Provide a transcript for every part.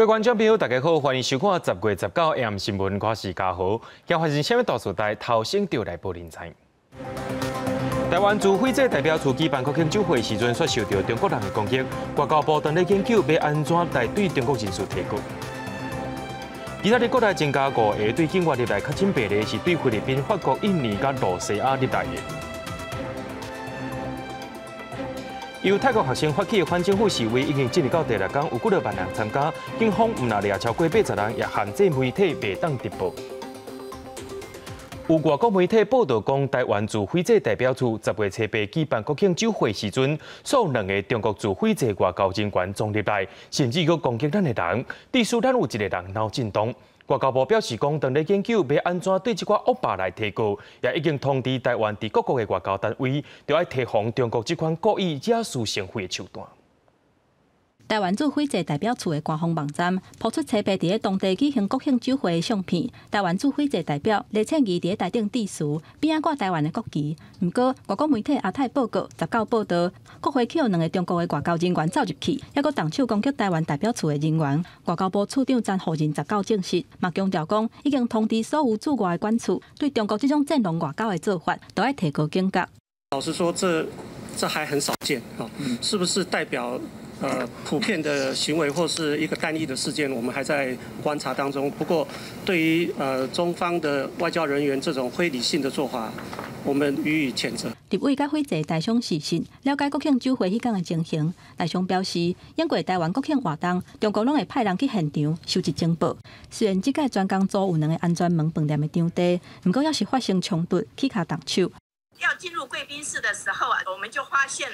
各位观众朋友，大家好，欢迎收看10月19 AM 新闻，我是嘉豪。今发生什么大事代，头先就来报人知。台湾驻非洲代表处举办国庆酒会时阵，却受到中国人的攻击。外交部正在研究要安怎来对中国人士提告。其他的国内增加5个对境外入来确诊病例，是对菲律宾、法国、印尼甲罗西亚入来的。由泰国学生发起的反政府示威，已经进入到第6天，有几多万人参加。警方唔拿掠超过80人，也限制媒体袂当直播。有外国媒体报道讲，台湾驻非洲代表处10月7日举办国庆酒会时阵，有2个中国驻非洲外交人员撞入来，甚至佮攻击咱的人，致使咱有1个人脑震荡。外交部表示讲，正在研究要安怎对这款恶霸来提告，也已经通知台湾伫各国的外交单位，就要提防中国这款故意惹是生非的手段。台湾驻非洲代表处的官方网站抛出7日伫当地举行国庆酒会的相片。台湾驻非洲代表李倩怡伫台顶致辞，边仔挂台湾的国旗。不过，外国媒体阿泰报告19报道，国会去有2个中国的外交人员走入去，还佫动手攻击台湾代表处的人员。外交部处长詹厚仁19证实，嘛强调讲已经通知所有驻外的官处，对中国这种战狼外交的做法，都要提高警觉。老实说，这还很少见啊，是不是代表？普遍的行为或是一个单一的事件，我们还在观察当中。不过，对于中方的外交人员这种非理性的做法，我们予以谴责。立委甲非洲大商视讯了解国庆酒会迄天的情形，大商表示，演过台湾国庆活动，中国拢会派人去现场收集情报。虽然这届专工组有2个安全门饭店的场地，不过要是发生冲突，起卡动手。要进入贵宾室的时候啊，我们就发现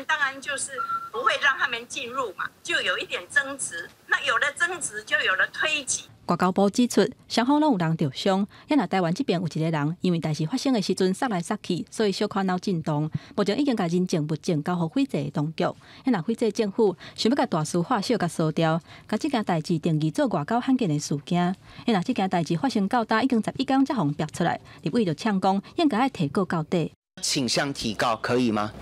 当然就是不会让他们进入嘛，就有一点争执。那有了争执，就有了推挤。外交部指出，双方拢有人受伤，也若台湾这边有1个人因为代志发生的时阵杀来杀去，所以小可脑震动。目前已经把人证物证交予非洲的当局。也若非洲政府想要把大事化小、甲缩掉，把这件代志定义做外交罕见的事件。也若这件代志发生到大已经11天才互逼出来，立委就呛讲应该要提告到底。倾向提告可以吗？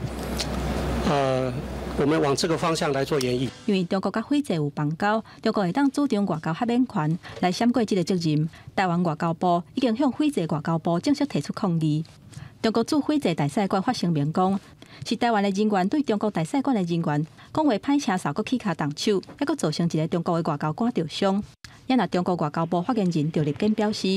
我们往这个方向来做研议。因为中国甲非洲有邦交，中国会当主张外交合免权来闪过这个责任。台湾外交部已经向非洲外交部正式提出抗议。中国驻非洲大使馆发声明讲，是台湾的人员对中国大使馆的人员讲话歹车扫，佮起卡动手，还佮造成1个中国的外交官受伤。也若中国外交部发言人赵立坚表示，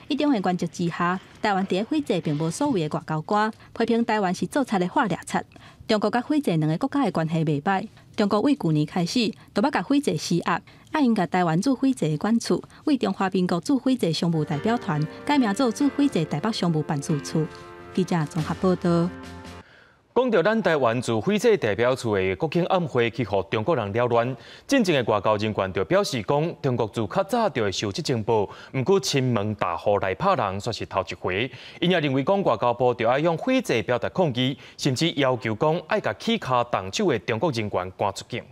以中的原则之下，台湾伫非洲并无所谓的外交官，批评台湾是做贼的画掠贼。中国甲非洲2个国家的关系袂歹，中国为去年开始就要甲非洲施压，因甲台湾驻非洲的管处为中华民国驻非洲商务代表团改名做驻非洲台北商务办事处。记者综合报道。讲到咱台湾驻非洲代表处的国庆晚会去互中国人扰乱，真正的外交人员就表示讲，中国自较早就会收集情报，毋过亲门大户来拍人却是头一回。因也认为讲外交部就要向非洲表达抗议，甚至要求讲要甲起卡动手的中国人员赶出境。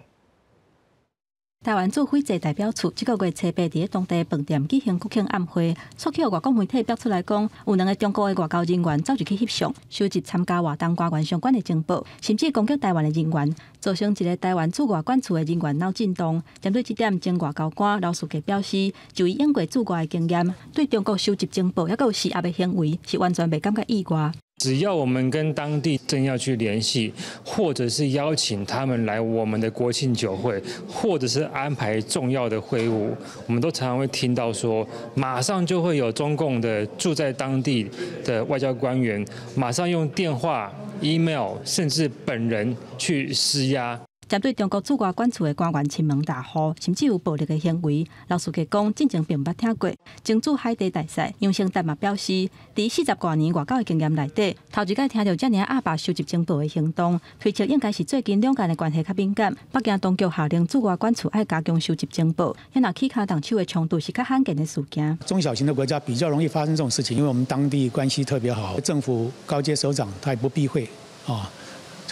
台湾驻非洲代表处这个月7日伫当地饭店举行国庆晚会，促起外国媒体爆出来讲，有2个中国的外交人员走入去翕相，收集参加活动官员相关的情报，甚至攻击台湾的人员，造成1个台湾驻外管处的人员脑震荡。针对这点，前外交官刘书记表示，就以演过驻外的经验，对中国收集情报也有施压的行为，是完全袂感觉意外。只要我们跟当地政要去联系，或者是邀请他们来我们的国庆酒会，或者是安排重要的会晤，我们都常常会听到说，马上就会有中共的住在当地的外交官员，马上用电话、email， 甚至本人去施压。针对中国驻外管处的官员亲门大户，甚至有暴力的行为，刘书记讲，进前并捌听过。前驻海地大使杨胜达嘛表示，伫40多年外交的经验内底，头一摆听到遮尔阿爸收集情报的行动，推测应该是最近两岸的关系较敏感。北京当局下令驻外管处要加强收集情报，也若起卡动手的冲突是较罕见的事件。中小型的国家比较容易发生这种事情，因为我们当地关系特别好，政府高阶首长他也不避讳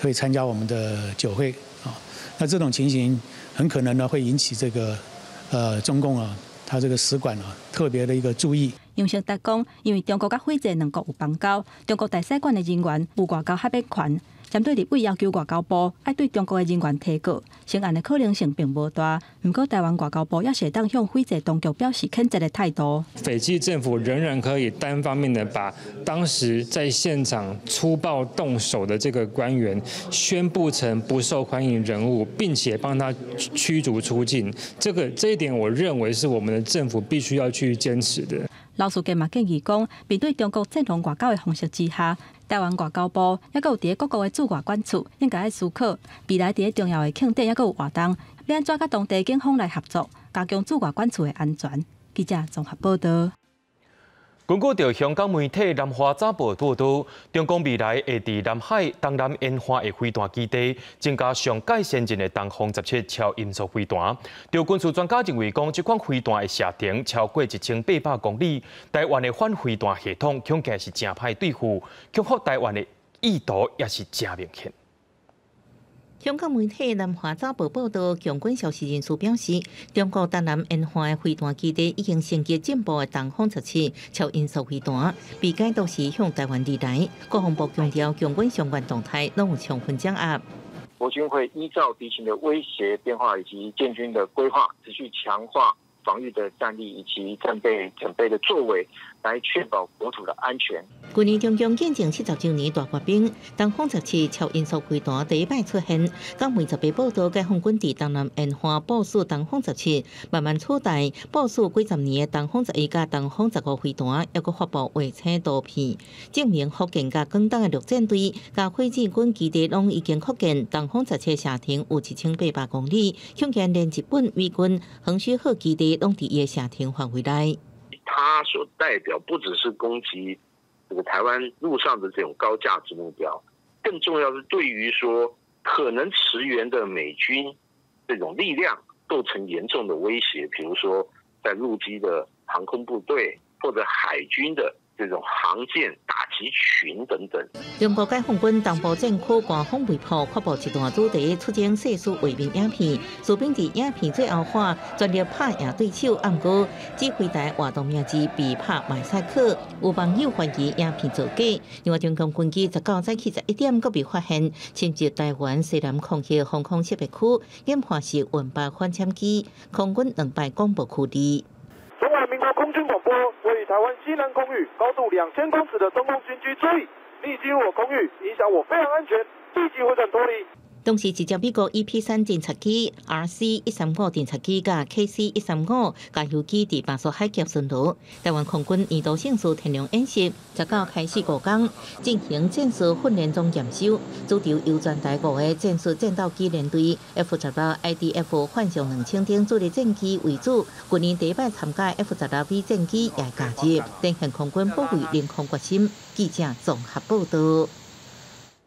会参加我们的酒会那这种情形很可能呢会引起这个中共他这个使馆特别的一个注意。杨胜达讲，因为中国甲非洲2国有邦交，中国大使馆的人员有外交合免权，针对立委要求外交部要对中国的人员提告，成案的可能性并无大。不过，台湾外交部也是当向斐济当局表示谴责的态度。斐济政府仍然可以单方面的把当时在现场粗暴动手的这个官员宣布成不受欢迎人物，并且帮他驱逐出境。这一点，我认为是我们的政府必须要去坚持的。老书记嘛建议讲，面对中国战狼外交的方式之下，台湾外交部也有伫各国的驻外管处，应该思考未来伫重要的庆典也有活动，要安怎甲当地警方来合作，加强驻外管处的安全。记者综合报道。根据着香港媒体南华早报报道，中共未来会伫南海东南沿岸的飞弹基地增加上界先进的东风17超音速飞弹。着军事专家认为讲，这款飞弹的射程超过1800公里，台湾的反飞弹系统恐惊是真歹对付，恐吓台湾的意图也是真明显。香港媒体南华早报报道，共军消息人士表示，中国东南沿岸的飞弹基地已经升级进步的东风17超音速飞弹，被解读是向台湾而来。国防部强调，共军相关动态拢有充分掌握。国军会依照敌情的威胁变化以及建军的规划，持续强化防御的战力以及战备准备的作为，来确保国土的安全。去年中共建政70周年大阅兵，东风17超音速飞弹第一摆出现。港媒10日报道，解放军伫东南沿岸部署东风17，慢慢取代部署几十年的东风11甲东风15飞弹，还佫发布卫星图片，证明福建甲广东的陆战队甲火箭军基地拢已经确认东风17射程有1800公里，恐惊连日本、美军横须贺基地拢伫伊的射程范围内。它所代表不只是攻击这个台湾陆上的这种高价值目标，更重要是对于说可能驰援的美军这种力量构成严重的威胁，比如说在陆基的航空部队或者海军的这种航舰打击群等等。中国解放军东部战区官方微博发布一段主题出征世事为民影片，士兵伫影片最后话全力拍赢对手，暗过指挥台活动名字被拍马赛克，有网友怀疑影片造假。另外，中共军机19早起11点佫被发现侵入台湾西南空域防空识别区，研发是运8反潜机，空军2摆广播驱离。中华民国空军广播，位于台湾西南空域高度2000公尺的中共军机注意，你进入我空域，影响我非常安全，立即回转脱离。当时一架美国 EP3 侦察机、RC-135 侦察机甲 KC-135 加油机伫巴蜀海峡巡逻。台湾空军年度盛事天龙演习19开始5天，进行战术训练中验收，主轴由全台5个战术战斗机联队 F-16IDF 幻象2000等主力战机为主。去年第一摆参加 F-16V 战机也加入，展现空军保卫领空决心。记者综合报道。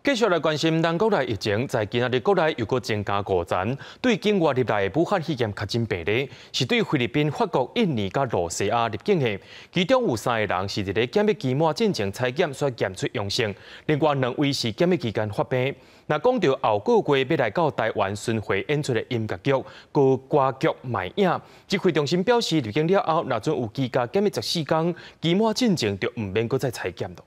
继续来关心咱国内疫情，在今仔日国内又搁增加5件对境外入来的武汉肺炎确诊病例，是对菲律宾、法国、印尼甲罗西亚入境的，其中有3个人是伫咧检疫期末进行采检，却检出阳性，另外2位是检疫期间发病。那讲到后个月要来到台湾巡回演出的音乐剧、歌剧卖影，指挥中心表示，入境了后，若准有居家检疫14天，期末进程就唔免搁再采检了。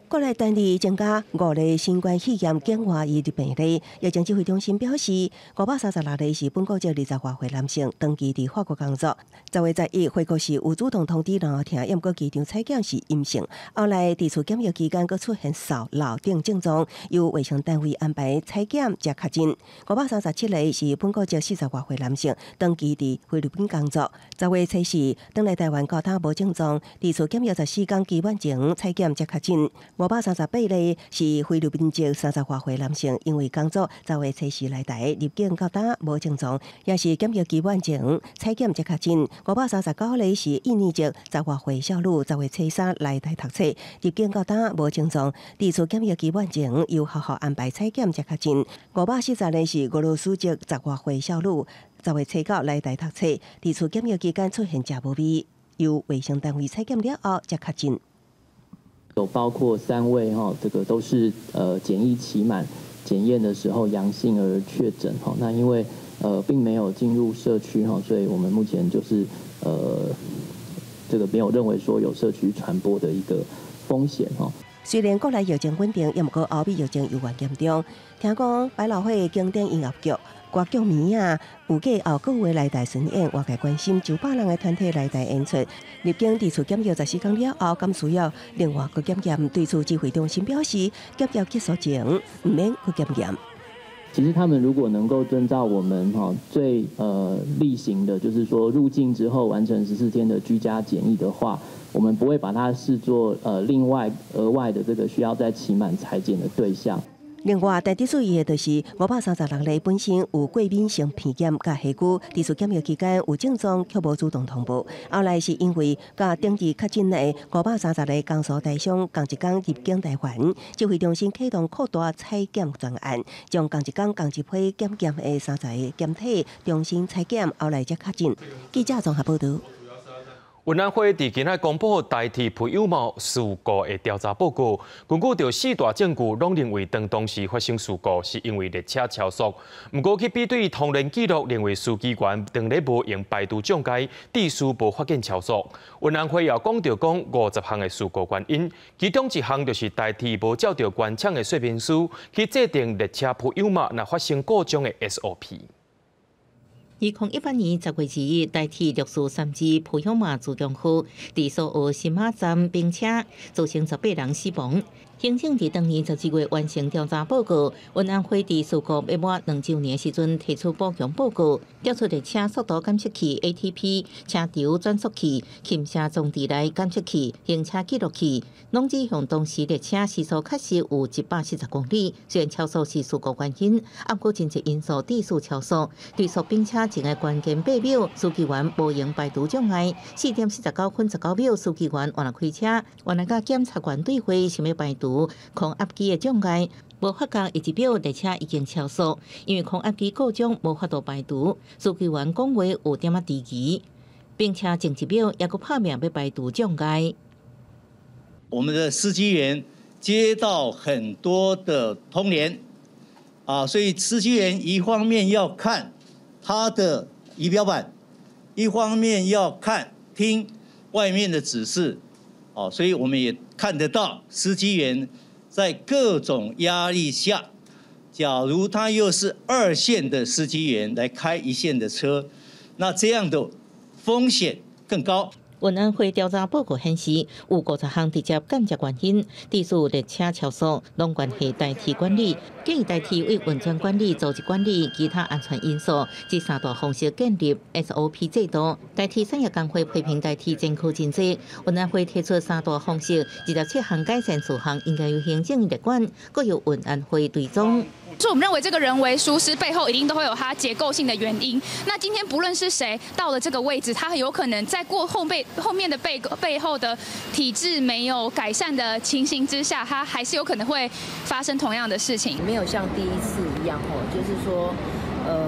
国内单日增加5例新冠肺炎境外移入病例，疫情指挥中心表示，536例是本国籍20外岁男性，长期伫法国工作。10月11，回国时有主动通知然后听，验过机场采检是阴性，后来伫厝检疫期间，佫出现扫老等症状，由卫生单位安排采检才确诊。537例是本国籍40外岁男性，长期伫菲律宾工作。10月14，返来台湾9天无症状，伫厝检疫14天期满前采检才确诊。538例是菲律宾籍30外岁男性，因为工作10月14来台入境9天无症状，也是检疫期满前采检才确诊。539例是印尼籍10外岁少女10月13来台读册，入境9天无症状，伫厝检疫期满前由学校安排采检才确诊。540例是俄罗斯籍10外岁少女10月19来台读册，伫厝检疫期间出现食无味，由卫生单位采检了后才确诊。有包括3位这个都是检疫期满检验的时候阳性而确诊那因为并没有进入社区所以我们目前就是这个没有认为说有社区传播的一个风险虽然国内疫情稳定，也毋过欧美疫情犹原严重。听讲百老汇经典音乐剧、歌剧迷啊，有计后个月来台巡演，外界关心900人的团体来台演出。入境地处检疫14天了后，敢需要另外去检验？对此指挥中心表示，检疫结束前唔免去检验。其实他们如果能够遵照我们最例行的，就是说入境之后完成14天的居家检疫的话，我们不会把它视作另外额外的这个需要再期满采检的对象。另外，台伫注意的就是536例本身有过敏性鼻炎甲下肢，伫厝检疫期间有症状却无主动通报。后来是因为甲登记确诊的530例工作台商同一天入境台湾，指挥中心启动扩大采检专案，将同一天同一批检验的30个检体重新采检，后来才确诊。记者综合报道。运安会伫今仔公布台铁配油帽事故的调查报告，根据着4大证据，拢认为当时发生事故是因为列车超速。不过去比对通联记录，认为司机员当日无用排除障碍，地势无发现超速。运安会也讲50项的事故原因，其中一项就是台铁无照着原厂的说明书去制定列车配油帽若发生故障的 SOP。2018年10月1日，台铁绿树3支普悠玛自强区伫苏澳新马站并且造成18人死亡。行政伫当年12月完成调查报告，运安会伫事故未满2周年时阵提出补强报告，调出列车速度监测器 ATP、车潮转速器、轻车装置内监测器、行车记录器，拢指向当时列车时速确实有140公里。虽然超速是事故原因，不过真侪因素致使超速。对速并且前个关键8秒，司机员无用排除障碍。4点49分19秒，司机员原来开车，原来甲检察官对话，想要排除空压机的障碍，无发觉1秒列车已经超速，因为空压机故障无法度排除。司机员讲话有点仔迟疑，并且前1秒也阁拍命要排除障碍。我们的司机员接到很多的通联所以司机员一方面要看他的仪表板，一方面要听外面的指示所以我们也看得到司机员在各种压力下，假如他又是2线的司机员来开1线的车，那这样的风险更高。运安会调查报告显示，有50项直接间接原因，致使列车超速，拢关系台铁管理。建议台铁为运转管理、组织管理、其他安全因素及3大方式建立 SOP 制度。台铁产业工会批评台铁真苦真济，运安会提出3大方式，27项改善事项应该由行政立管，各由运安会追踪。所以我们认为这个人为疏失背后一定都会有它结构性的原因。那今天不论是谁到了这个位置，他有可能在后面的背后的体制没有改善的情形之下，他还是有可能会发生同样的事情。没有像第一次一样就是说，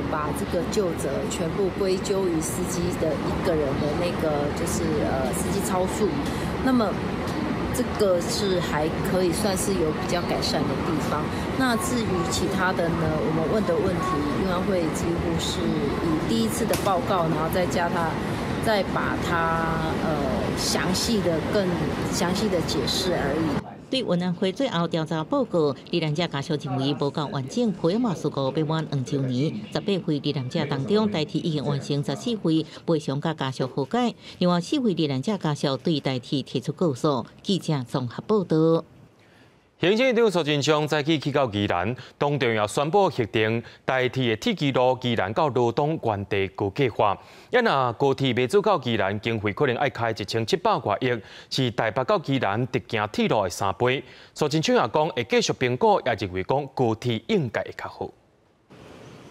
把这个究责全部归咎于司机的一个人的那个就是司机超速，那么。这个是还可以算是有比较改善的地方。那至于其他的呢，我们问的问题，运安会几乎是以第一次的报告，然后再把它更详细的解释而已。对运安会最后调查报告，罹难者家属认为无够完整，普悠玛事故未满2周年，18位罹难者当中，台铁已经完成14位赔偿甲家属和解，另外4位罹难者家属对台铁提出告诉。记者综合报道。行政长苏贞昌早起去到宜兰，当场也宣布核定台铁的铁基路宜兰到罗东原地高计划。也若高铁未走到宜兰，经费可能要开1700多亿，是台北到宜兰直行铁路的3倍。苏贞昌也讲会继续评估，也认为讲高铁应该会较好。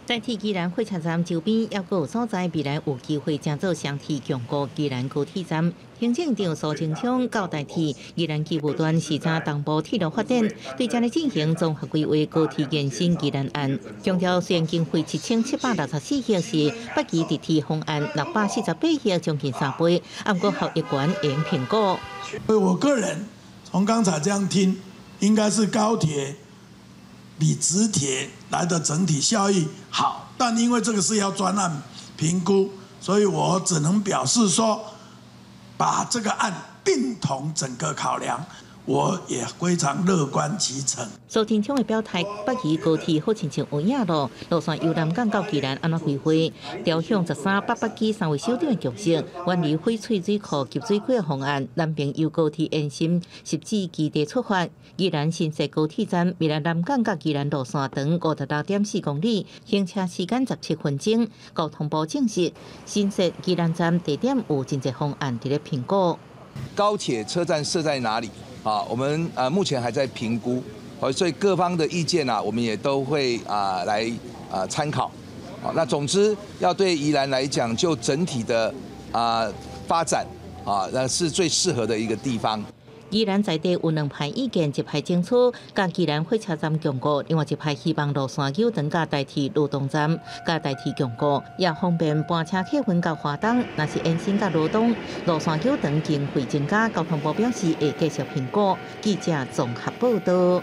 台铁宜兰火车站周边，也有所在未来有机会建造双铁强固宜兰高铁站。行政长苏贞昌交代铁宜兰机务段视察东部铁路发展，对正在进行综合规划高铁延伸宜兰案，强调虽然经费7764亿是北宜地铁方案648亿，将近3倍，不过效益权应评估。我个人从刚才这样听，应该是高铁比直铁来的整体效益好，但因为这个是要专案评估，所以我只能表示说，把这个案并同整个考量。我也非常乐观其成。苏贞昌的表态，北宜高铁好亲像有影路，路线由南港到宜兰安怎开花？调向1388基3位首长的局势，远离翡翠水库集水区的方案，南平由高铁延伸10至基地出发。宜兰新设高铁站，未来南港到宜兰路线长56.4公里，行车时间17分钟。交通部证实，新设宜兰站地点有真侪方案伫咧评估。高铁车站设在哪里？我们目前还在评估，所以各方的意见我们也都会来参考。那总之要对宜兰来讲，就整体的发展那是最适合的一个地方。宜兰在地有2派意见，一派争取甲宜兰火车站强固，另外一派希望路线九长甲代替罗东站，甲代替强固，也方便搬车客运到花东。若是延伸甲罗东，路线九长经费增加，交通部表示会继续评估。记者综合报道。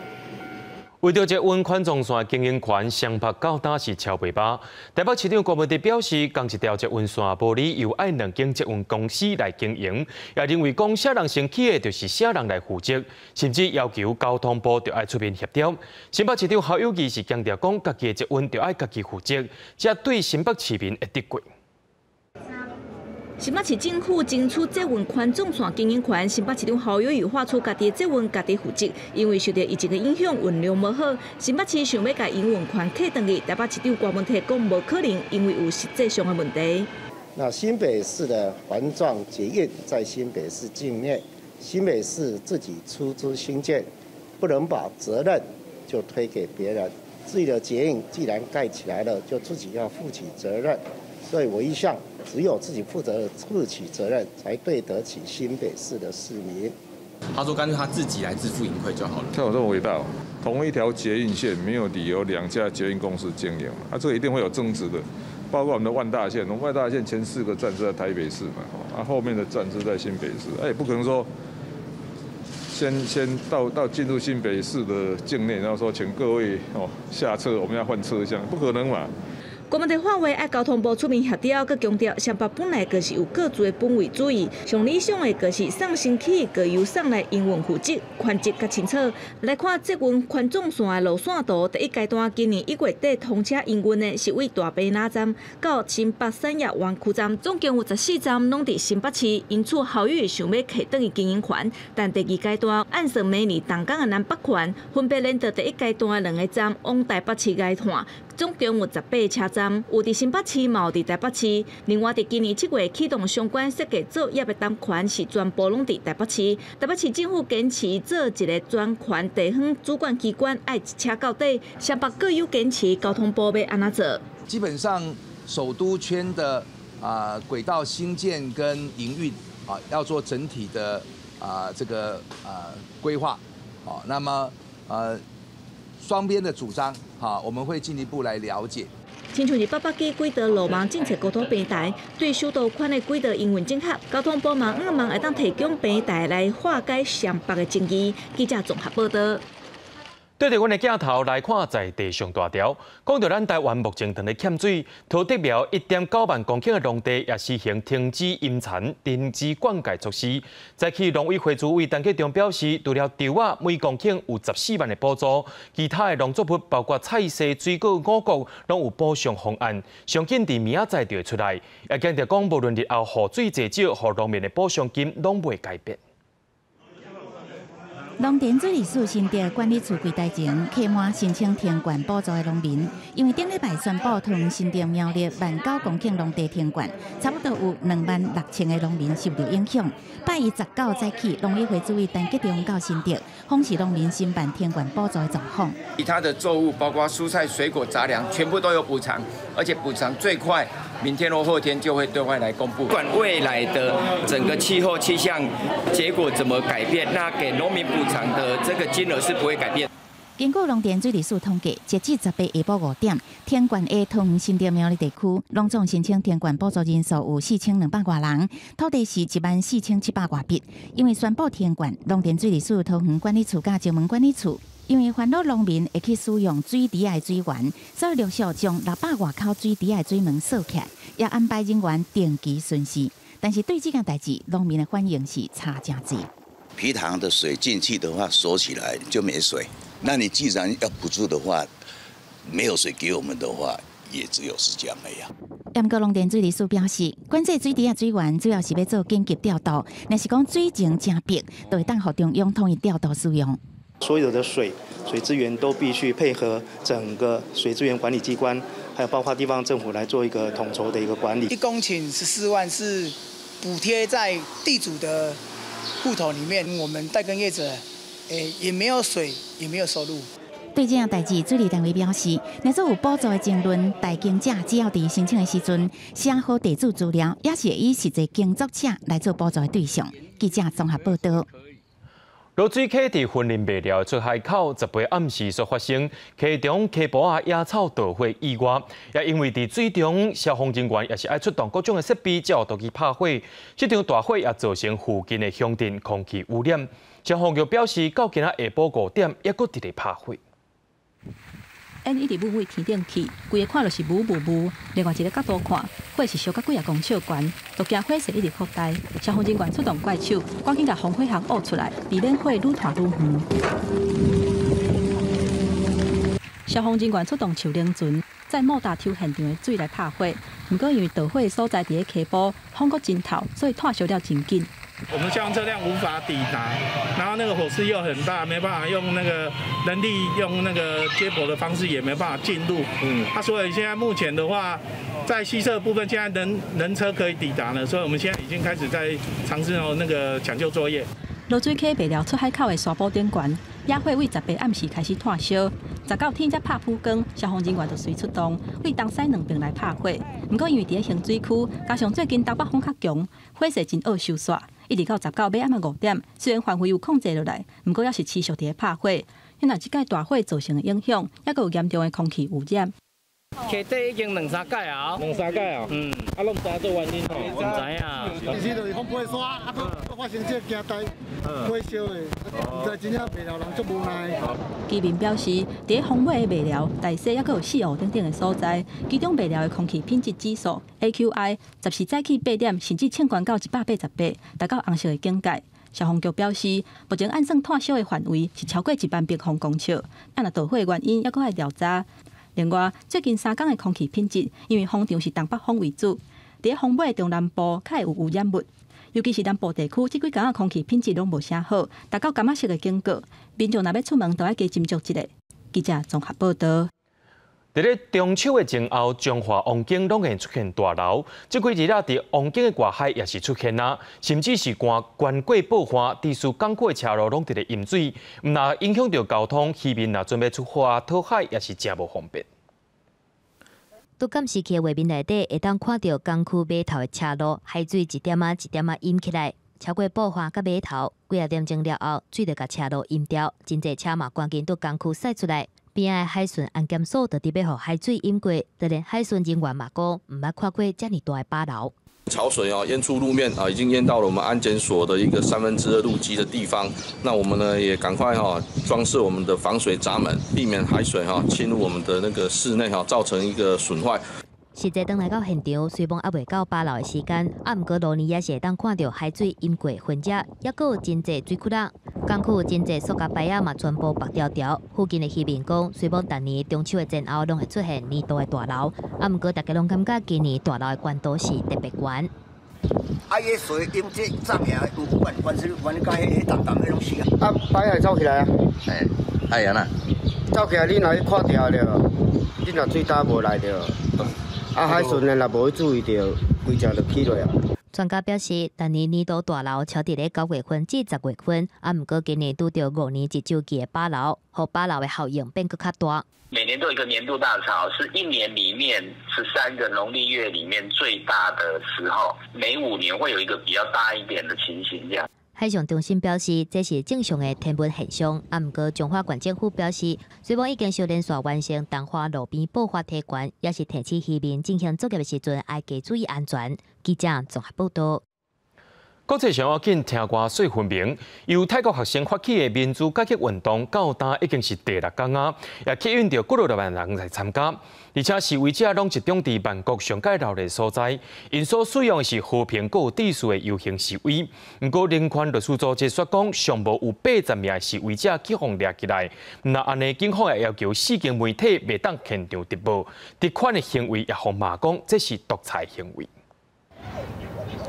为着这温宽纵线经营权相拍到打是超袂巴，台北市长郭文迪表示，讲一条这温线无理由爱2间捷运公司来经营，也认为讲啥人生气的，就是啥人来负责，甚至要求交通部就爱出面协调。新北市长侯友宜是强调讲，家己的捷运就爱家己负责，这对新北市民会得过。新北市政府争取捷运宽纵线经营权，新北市长侯友宜发出家己的捷运家己负责，因为受到疫情的影响，运量无好。新北市想要甲营运权客转去，台北市长郭文迪讲无可能，因为有实际上的问题。那新北市的环状捷运在新北市境内，新北市自己出资兴建，不能把责任就推给别人。自己的捷运既然盖起来了，就自己要负起责任。所以我一向只有自己负起责任，才对得起新北市的市民。他说干脆他自己来自负盈亏就好了。像我这么伟大，同一条捷运线没有理由2家捷运公司经营嘛，这个一定会有争执的。包括我们的万大线，我们万大线前4个站是在台北市嘛，后面的站是在新北市，也不可能说先到进入新北市的境内，然后说请各位下车，我们要换车厢，不可能嘛。郭文迪话话爱交通部出面协调，佮强调双北本来就是有各自的本位主义，上理想的就是送新起，佮由送来营运负责，权责较清楚。来看捷运宽纵线的路线图，第一阶段今年1月底通车营运的是为大坪林站到新北产业园区站，总共有14站拢伫新北市，因此侯友宜想要客转去经营权，但第2阶段按算明年动工的南北权，分别连到第一阶段的2个站往台北市来看。总共有18车站，有伫新北市，嘛有伫台北市。另外，伫今年7月启动相关设计作业的单权是全部拢伫台北市。台北市政府坚持做一个专权地方主管机关，爱一车到底。双北各有坚持，交通部要安怎做？基本上，首都圈的轨道兴建跟营运要做整体的这个规划。那么双边的主张。我们会进一步来了解。亲像是800基轨道路网政策高铁平台，对首都圈的轨道营运整合，交通部嘛希望会当提供平台来化解双北的争议。记者综合报道。对着阮的镜头来看，在地上大条，讲到咱台湾目前正在欠水，土地苗1.9万公顷的农地也实行停止引产、停止灌溉措施。在去农委会主委陈吉仲表示，除了稻啊每公顷有14万的补助，其他的农作物包括菜苕、水果、五谷，拢有补偿方案，上紧伫明仔载就会出来。也强调讲，无论日后雨水多少，互农民的补偿金拢袂改变。农田水利署新竹管理处柜台前客满申请停灌补助的农民，因为顶礼拜宣布同新竹苗栗19000公顷农地停灌，差不多有26000个农民受到影响。8月19早起，农委会主委陈吉仲到新竹访视农民申办停灌补助的状况。其他的作物，包括蔬菜、水果、杂粮，全部都有补偿，而且补偿最快，明天或后天就会对外来公布。不管未来的整个气候气象结果怎么改变，那给农民补偿的这个金额是不会改变。经过农田水利署统计，截至18下晡5点，停灌的桃园新竹苗栗地区，拢总申请停灌补助人数有4200多人，土地是14700多笔。因为宣布停灌，农田水利署桃园管理处甲石门管理处，因为烦恼农民会去使用水池的水源，所以陆续将600外口水池的水门锁起来，也安排人员定期巡视。但是对这件代志，农民的反应是差真济。皮塘的水进去的话，锁起来就没水。那你既然要补助的话，没有水给我们的话，也只有是这样而已。盐高农田水利署表示，管制水池水源主要是要做紧急调度，若是讲水情真白，就会当互中央统一调度使用。所有的水资源都必须配合整个水资源管理机关，还有包括地方政府来做一个统筹的一个管理。1公顷14万是补贴在地主的户头里面，我们代耕业者，也没有水，也没有收入。对这样代志，水利单位表示，若做有补助的争论，代耕者只要伫申请的时阵写好地主资料，也是会以实际耕作者来做补助的对象。记者综合报道。落水溪伫婚林卖料出海口，10月暗时所发生溪中溪坡啊野草倒火意外，也因为伫水中消防人员也是爱出动各种的设备，才有倒去拍火。这场大火也造成附近的乡镇空气污染。消防局表示，到今仔下晡5点，还阁伫咧拍火。因一直雾位天顶去，规个看就是雾。另外一个角度看，火是烧到几公尺悬，就惊火势一直扩大。消防人员出动怪手，赶紧把防火巷挖出来，避免火愈拖愈远。消防人员出动树林船，在莫大抽现场的水来拍火。不过因为导火的所在伫咧溪坡，风过真透，所以炭烧了真紧。我们消防车辆无法抵达，然后那个火势又很大，没办法用那个人力用那个接驳的方式也没办法进入。所以现在目前的话，在西侧部分现在人车可以抵达了，所以我们现在已经开始在尝试那个抢救作业。落水溪卖料出海口的沙坡顶悬，野火为10八暗时开始炭烧，19天才拍曝光，消防人员就随出动，为东西两边来拍火。不过因为伫咧咸水区，加上最近东北风较强，火势真恶收煞。一直到19晚暗5点，虽然范围有控制落来，不过也是持续伫咧拍火。因为这届大火造成的影响，也有严重的空气污染。溪底已经2、3届啊，2、3届啊，啊，拢唔知做原因吼，唔知影。其实就是风火山，啊，佫发生这惊灾，火烧的，唔知真正卖料人足无奈。居民表示，伫咧风尾的卖料、大溪也佫有4湖等的所在，其中卖料的空气品质指数 AQI 10早起8点，甚至称悬到188，达到红色的警戒。消防局表示，目前按算炭烧的范围是超过1万平方公尺，按若导火的原因也佫爱调查。另外，最近3天的空气品质，因为风场是东北风为主，伫咧风尾中南部较会有污染物，尤其是南部地区，这几天的空气品质拢无啥好，达到柑仔色的警告。民众若要出门，都要加斟酌一下。记者综合报道。伫咧中秋的前后，彰化王景拢会出现大涝，这几日啊，伫王景的外海也是出现啊，甚至是关过爆发，地处港口的车路拢伫咧淹水，毋若影响到交通，渔民若准备出发讨海，也是真无方便。都监视器画面内底，会当看到港区码头的车路，海水一点啊一点啊淹起来，超过爆发甲码头，几啊点钟了后，水就甲车路淹掉，真侪车嘛赶紧到港区驶出来。边仔海巡安检所就特别互海水淹过，就连海巡人员嘛讲，毋捌看过遮尔大的巴涝。潮水淹出路面已经淹到了我们安检所的一个2/3路基的地方。那我们呢也赶快装设我们的防水闸门，避免海水侵入我们的那个室内造成一个损坏。实际登来到现场，虽然还未到巴涝的时间，毋过路呢也是会当看到海水淹过分者，也佫有真侪水窟仔。港区真侪塑胶牌嘛全部白条条。附近的渔民讲，虽然逐年中秋的前后拢会出现年度的大涝，毋过大家拢感觉今年大涝的关度是特别悬。迄水淹这涨起来，有关水，关甲迄淡淡迄拢死啊！牌也走起来啊！哎呀呐，走起来你若去看着了，你若水打无来着。海巡呢，若无去注意到，规只就起落啊。专家表示，今年年度大涝超伫咧9月份至10月份，毋过今年拄着5年一周期的巴涝，和巴涝的效应变更较大。每年都有一个年度大潮，是一年里面13个农历月里面最大的时候，每5年会有一个比较大一点的情形这样。海象中心表示，这是正常的天文现象。毋过，彰化县政府表示，虽然已经小连续完成淡化路边爆发体悬，也是提醒渔民进行作业的时阵，要加注意安全。记者综合报道。国际上要紧听歌说分明，由泰国学生发起的民主改革运动到今已经是第6天啊，也吸引到几万人来参加，而且示威者拢集中伫曼谷上界闹热所在，因所使用的是和平有秩序的游行示威。不过人权律师组织说讲，尚无有80名示威者去互抓起来，那安尼警方也要求4间媒体袂当现场直播，这款的行为也互骂讲这是独裁行为。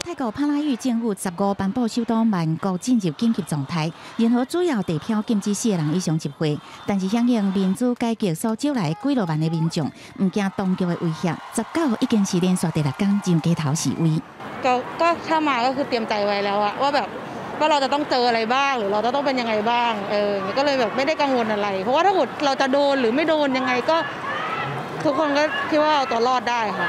泰国帕拉育政府15颁布首都曼谷进入紧急状态，任何主要地票禁止4个人以上集会。但是响应民主改革所招来几落万的民众，唔惊当局的威胁，19已經是連續第6天上街頭示威。ก็ถ้ามาก็คือเตรียมใจไว้แล้วอะว่าแบบว่าเราจะต้องเจออะไรบ้างหรือเราจะต้องเป็นยังไงบ้างก็เลยแบบไม่ได้กังวลอะไรเพราะว่าถ้าเกิดเราจะโดนหรือไม่โดนยังไงก็ทุกคนก็คิดว่าเอาตัวรอดได้ค่ะ。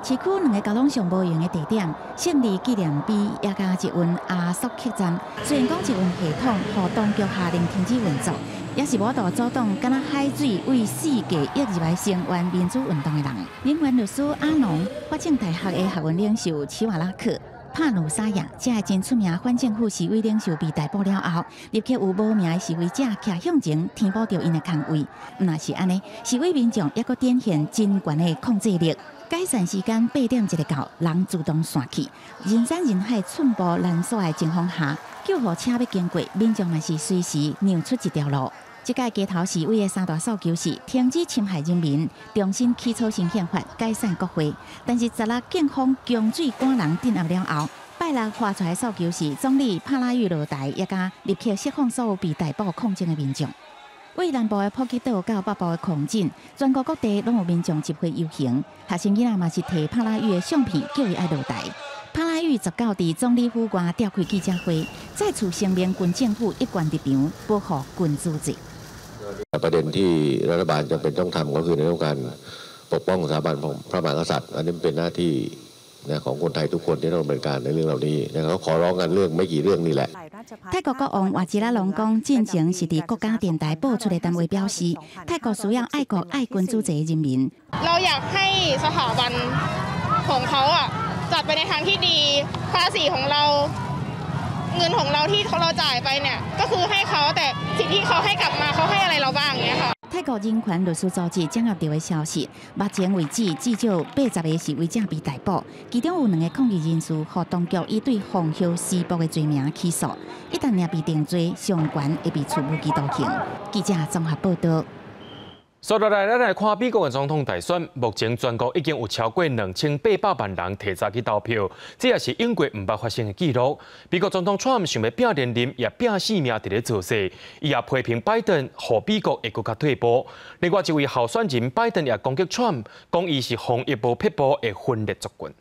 市区2個交通上無用的地點，勝利紀念碑也加一運阿索客站。雖然講一運系統互當局下令停止運作，也是無度阻擋敢若海水為4個億入來聲援民主運動的人。人權律師阿農、法政大學的學運領袖齊瓦拉克、帕努沙亞，這個真出名反政府示威領袖被逮捕了後，立刻有無名的示威者徛向前填補着因的空位。若是安尼，示威民眾也閣展現真懸的控制力。改善時間8點1個到，人自動散去，人山人海、寸步難掃的情況下，救護車要經過，民眾嘛是隨時讓出一條路。這屆街頭示威的3大訴求是停止侵害人民、重新起草新憲法、改善國會。但是16警方強水趕人鎮壓了後，拜6發出來訴求是總理帕拉育落台，也加立刻釋放所有被逮捕抗爭的民眾。為南部的普吉島到北部的狂戰，全國各地攏有民眾集會遊行，學生囡仔嘛是摕帕拉育的相片叫伊愛落台。帕拉育19日總理府外召開記者會，再次聲明軍政府一貫立場，保護軍組織。ประเด็นที่รัฐบาลจำเป็นต้องทำก็คือในเรื่องการปกป้องสถาบันพระมหากษัตริย์อันนี้เป็นหน้าที่ของคนไทยทุกคนที่ต้องดำเนินการในเรื่องเหล่านี้นะครับขอร้องกันเรื่องไม่กี่เรื่องนี่แหละ泰國國王瓦吉拉隆講，戰情是佇國家電台播出的單位表示，泰國需要愛國愛軍組織人民。เราอยากให้สถาบันของเขาจัดไปในทางที่ดีภาษีของเราเงินของเราที่เราจ่ายไปเนี่ยก็คือให้เขาแต่สิ่งที่เขาให้กลับมาเขาให้อะไรเราบ้างเงี้ยค่ะ泰國人權律師組織掌握到的消息，目前為止至少80個示威者被逮捕，其中有2個抗議人士獲當局以對妨害施暴的罪名起訴，一旦若被定罪，上懸會被處無期徒刑。記者綜合報道。接落來，咱來看美國的總統大選。目前全國已經有超過2800萬人提早去投票，這也是英國唔捌發生的記錄。美國總統川普想要拼連任，也拼性命佇咧造勢，伊也批評拜登，讓美國會更加退步。另外一位候選人拜登也攻擊川普，講伊是防疫無撇步的分裂族群。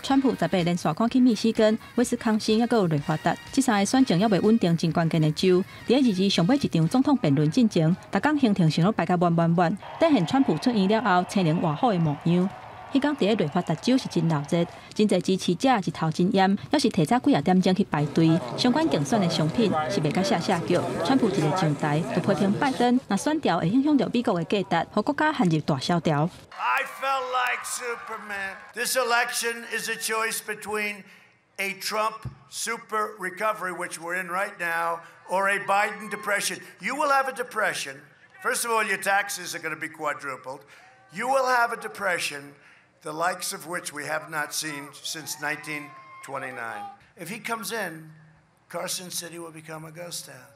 川普18連續看去密西根、威斯康星，也閣有內華達，這3個選情也未穩定真關鍵的州。在22上尾一場總統辯論進前，逐工行程想要排甲滿。等現川普出院了後，青年活好的模樣。迄天在內華達州是真鬧熱，真濟支持者日頭真炎，要是提早幾點鐘去排隊。相關競選的商品是袂甲下腳。川普一個上台就批評拜登，若選調會影響到美國的價值，互國家陷入大蕭條。I felt like Superman. This election is a choice between a Trump super recovery, which we're in right now, or a Biden depression. You will have a depression. First of all, your taxes are going to be quadrupled. You will have a depression, the likes of which we have not seen since 1929. If he comes in, Carson City will become a ghost town.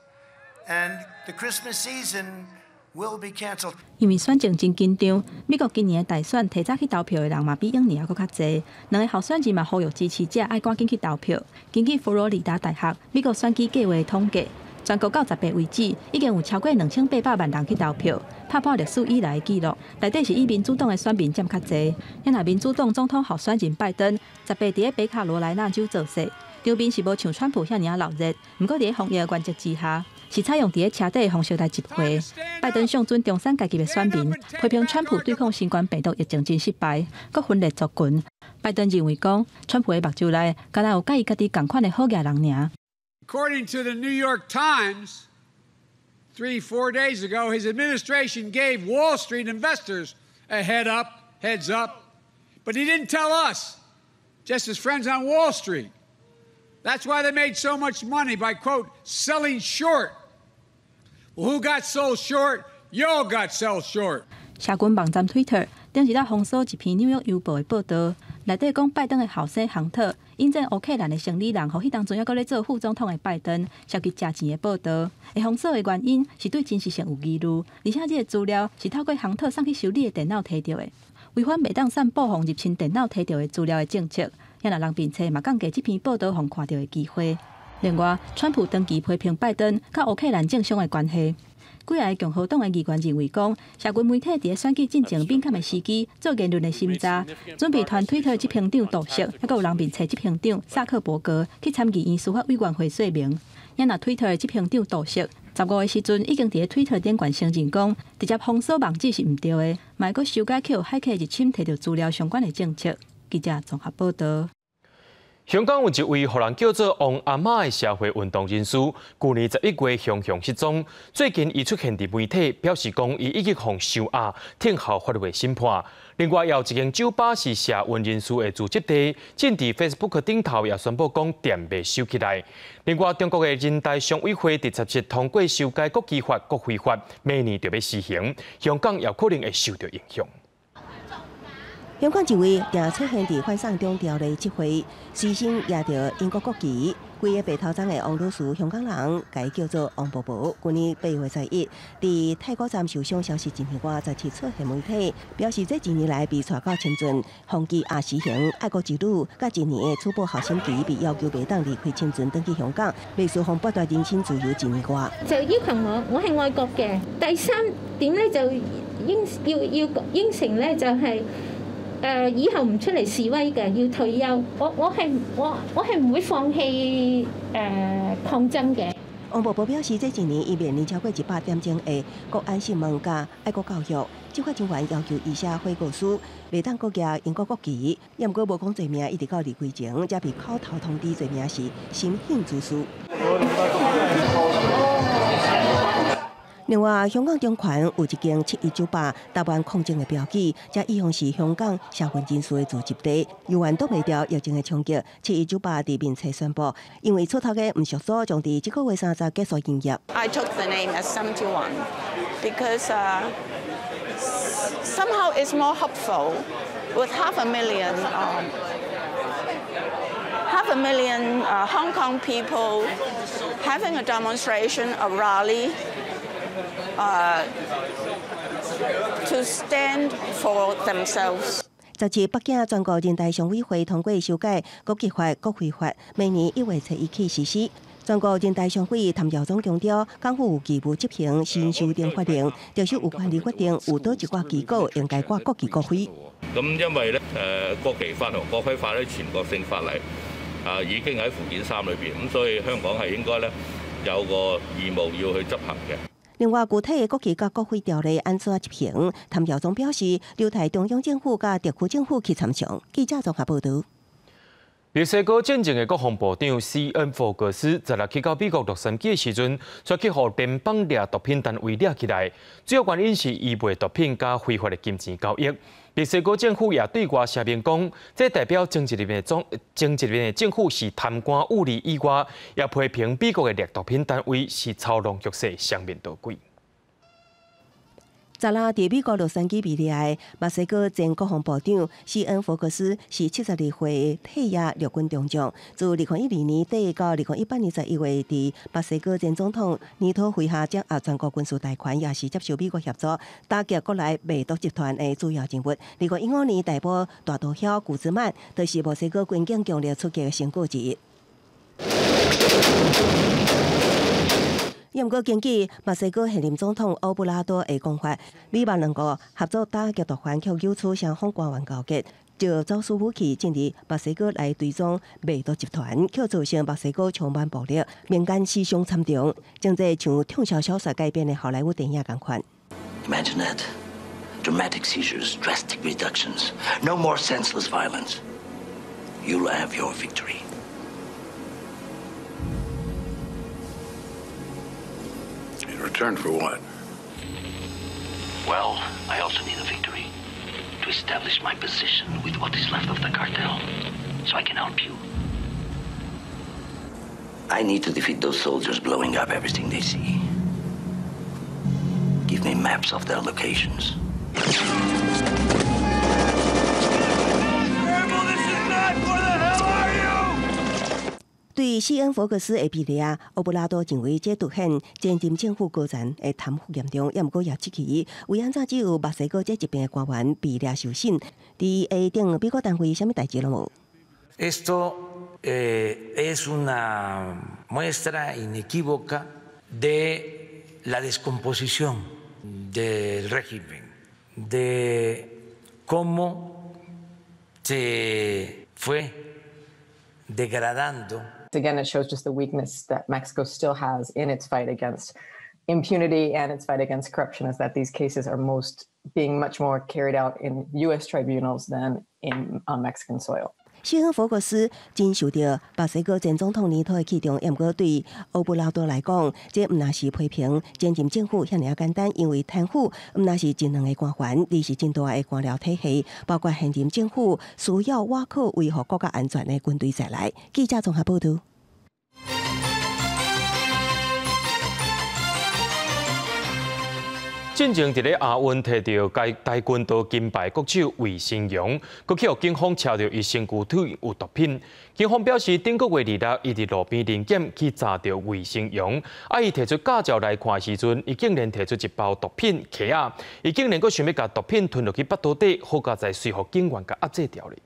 And the Christmas season will be canceled. 因為選情真緊張，美國今年的大選提早去投票的人嘛比往年還佫較濟。2個候選人嘛呼籲支持者愛趕緊去投票。根據佛羅里達大學美國選舉計劃統計，全國到18為止，已經有超過2800萬人去投票，打破歷史以來的紀錄。內底是以民主黨的選民佔較濟。因為民主黨總統候選人拜登18佇北卡羅來納州造勢，場面是無像川普遐爾鬧熱，不過佇防疫的原則之下，是採用佇車底的方式來集會。拜登上尊重山家己的選民，批評川普對抗新冠病毒疫情真失敗，佮分裂族群。拜登認為講，川普的目睭內，敢若有甲伊家己同款的好嘢人爾。According to the New York Times, 3-4 days ago, his administration gave Wall Street investors a heads up, but he didn't tell us, just his friends on Wall Street. That's why they made so much money by, quote, selling short. Well, who got sold short? Y'all got sold short. 社群网站 Twitter 顶日来封锁一篇纽约邮报的报道，内底讲拜登的后生杭特引荐乌克兰的生理人，和迄当阵还阁咧做副总统的拜登涉及食钱的报道。会封锁的原因是对真实性有疑虑，而且这个资料是透过杭特送去修理的电脑摕到的，违反袂当散布防入侵电脑摕到的资料的政策。也若人并且嘛降低这篇报道互看到的机会。另外，川普长期批评拜登甲乌克兰政商的关系。几个共和党的议员认为讲，社群媒体伫选举进程敏感的时机做言论的审查，准备传推特执行长杜瑟，还有人并找执行长萨克伯格去参议院司法委员会说明。也若推特的执行长杜瑟15的时阵已经伫推特顶悬承认讲，直接封锁网址是毋对的，嘛阁修改去海客入侵摕到资料相关的政策。记者综合报道。香港有一位互人叫做王阿嬷的社会运动人士，去年11月雄雄失踪。最近伊出现伫媒体，表示讲伊已经互收押，听候法律的审判。另外，也有一间酒吧是社运人士的聚集地，正伫 Facebook 顶头也宣布讲店被收起来。另外，中国的人大常委会第17次通过修改国旗法、国徽法，明年就要施行，香港也可能会受到影响。香港一位定出现伫反送中条例集会，随身拿着英国国旗，规个白头鬃的王女士，香港人改叫做王伯伯。去年8月11日，伫泰国站受伤消息真天外，17出现媒体表示，这1年来被带到深圳，防击也实行爱国之旅，甲1年的初步校审期被要求袂当离开深圳，登去香港，未受防剥夺人身自由1年外。就要求我係愛國嘅。第3點咧就應承咧就係。以後唔出嚟示威嘅，要退休。我係唔會放棄抗爭嘅。王伯伯表示，這1年伊面臨超過100點鐘的國安新聞加愛國教育，執法人員要求伊寫悔告書，袂當國舉英國國旗，也毋過無講罪名，一直到離開前，才被口頭通知罪名是心慶之書。另外，香港中環有一間71酒吧，台灣抗爭的標記，這一向是香港社運人士的聚集地。有緣擋袂掉疫情的衝擊，71酒吧伫面冊宣布，因為出頭嘅唔屬數，將伫這個月30結束營業。I took the name as 71 because somehow it's more hopeful with half a million Hong Kong people having a demonstration, a rally. To stand for themselves. 17日，北京全國人大常委會通過修改國旗法、國徽法，明年1月7日起實施。全國人大常委譚耀宗強調，港府有義務執行新修訂法令，就是有權利決定有倒一掛機構應該掛國旗國徽。咁因為咧國旗法同國徽法咧全國性法例已經喺附件3裏邊，咁所以香港係應該咧有個義務要去執行嘅。另外，具體的國旗甲國徽條例安怎執行？譚耀宗表示，留待中央政府甲特區政府去參詳。記者綜合報道。墨西哥戰前嘅國防部長斯恩福格斯16日去到美國洛杉磯嘅時陣，卻去互邊邦掠毒品單位掠起來，主要原因是伊賣毒品加非法嘅金錢交易。墨西哥政府也對外聲明講，這代表政治裡面嘅政府是貪官污吏以外，也批評美國嘅掠毒品單位是操弄局勢、雙面刀鬼。昨日喺美國洛杉磯被掠的墨西哥前國防部長斯恩福格斯是72歲退役陸軍中將，自2012年底到2018年11月，喺墨西哥前總統尼托麾下掌握全國軍事大權，也是接受美國協助打擊國內賣毒集團的主要人物。2015年逮捕大毒梟古茲曼，就是墨西哥軍警強力出擊的成果之一。不過，根據墨西哥現任總統奧布拉多的講法，美墨兩國合作打擊毒販，卻有出雙方官員交結，就走私武器進入墨西哥來對撞賣毒集團，卻造成墨西哥充滿暴力，民間死傷慘重，正在像暢銷小說改編的好萊塢電影同款。Imagine that. Dramatic seizures, drastic reductions, no more senseless violence. You'll have your victory. In return for what? Well, I also need a victory to establish my position with what is left of the cartel, so I can help you. I need to defeat those soldiers blowing up everything they see. Give me maps of their locations. 对西恩福克斯的比例啊，欧布拉多认为这凸显前任政府高层的贪腐严重，也毋过也支持为安怎只有墨西哥这一边的官员被掠受审。伫下定美国单位什么代志了无 ？Esto es una muestra inequívoca de la descomposición del régimen, de cómo se fue degradando. Again, it shows just the weakness that Mexico still has in its fight against impunity and its fight against corruption, is that these cases are being much more carried out in U.S. tribunals than on Mexican soil. 西恩福克斯真受到墨西哥前总统尼托的器重，也毋过对欧布拉多来讲，这毋那是批评前任政府遐尔简单，因为贪腐毋那是真两个官员，而是真大的官僚体系，包括现任政府需要瓦靠维护国家安全的军队在内。记者综合报道。进前伫咧亚运摕到跆拳道金牌国手魏新荣，佮去互警方查到伊身躯内有毒品。警方表示，顶个月2日，伊伫路边临检去查到魏新荣，伊摕出驾照来看时阵，伊竟然摕出一包毒品壳啊！伊竟然佮想要甲毒品吞落去腹肚底，好佳在随互警员甲压制掉咧。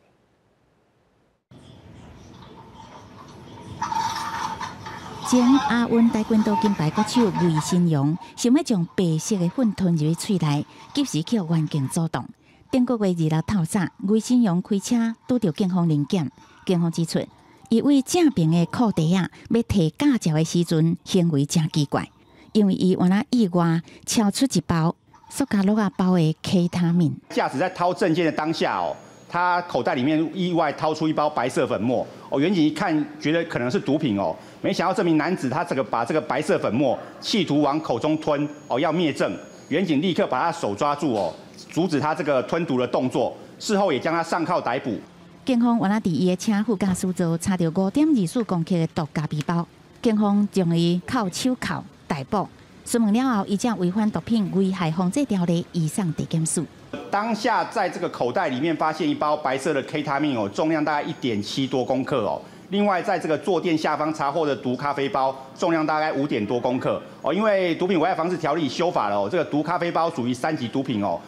前亚运跆拳道金牌国手魏新荣，想要将白色的粉吞入嘴内，及时去互员警阻挡。顶个月2日透早，魏新荣开车拄到警方临检，警方指出，伊为正边的裤袋啊要摕驾照的时阵，行为真奇怪，因为伊原来意外敲出一包塑胶袋包的 K 他命。驾驶在掏证件的当下哦，他口袋里面意外掏出一包白色粉末哦，远景一看觉得可能是毒品哦。没想到这名男子他把这个白色粉末企图往口中吞哦，要灭证。远警立刻把他手抓住哦，阻止他这个吞毒的动作。事后也将他上铐逮捕。警方原来伫伊的车副驾驶座查到5.24公克的毒咖啡包，警方将伊铐手铐逮捕。询问了后，伊将违反毒品危害防治条例移送地检署。当下在这个口袋里面发现一包白色的 K 他命哦，重量大概1.7多公克哦。另外，在这个坐垫下方查获的毒咖啡包，重量大概5点多公克哦。因为毒品危害防治条例修法了哦，这个毒咖啡包属于3级毒品哦。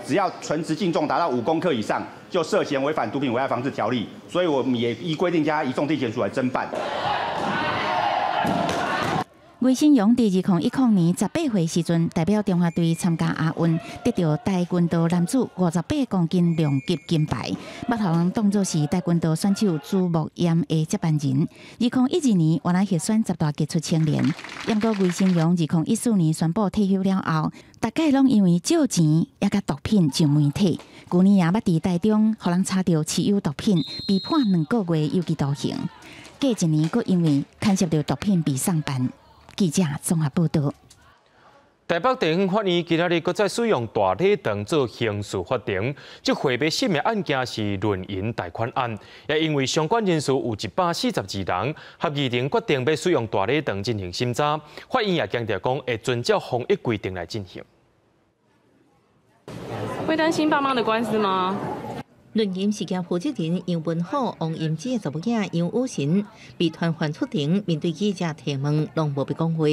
只要纯值净重达到5公克以上，就涉嫌违反毒品危害防治条例。所以我们也依规定将它移送地检署来侦办。魏新荣伫2010年18岁时阵，代表中华队参加亚运，得到跆拳道男子58公斤量级金牌，捌互人当作是跆拳道选手朱木炎的接班人。2012年，原来协选10大杰出青年，不过魏新荣2014年宣布退休了后，大概拢因为借钱也甲毒品上媒体。去年也捌伫台中，互人查到持有毒品，被判2个月有期徒刑。过1年，佫因为牵涉到毒品被送办。记者综合报道。台北地方法院今仔日搁再使用大礼堂做刑事法庭，这回被审的案件是论银贷款案，也因为相关人士有142人，合议庭决定要使用大礼堂进行审查。法院也强调讲会遵照防疫规定来进行。会担心爸妈的官司吗？论银事件负责人杨文虎、王英之的查某囝杨武神被传唤出庭，面对记者提问，拢无被讲话。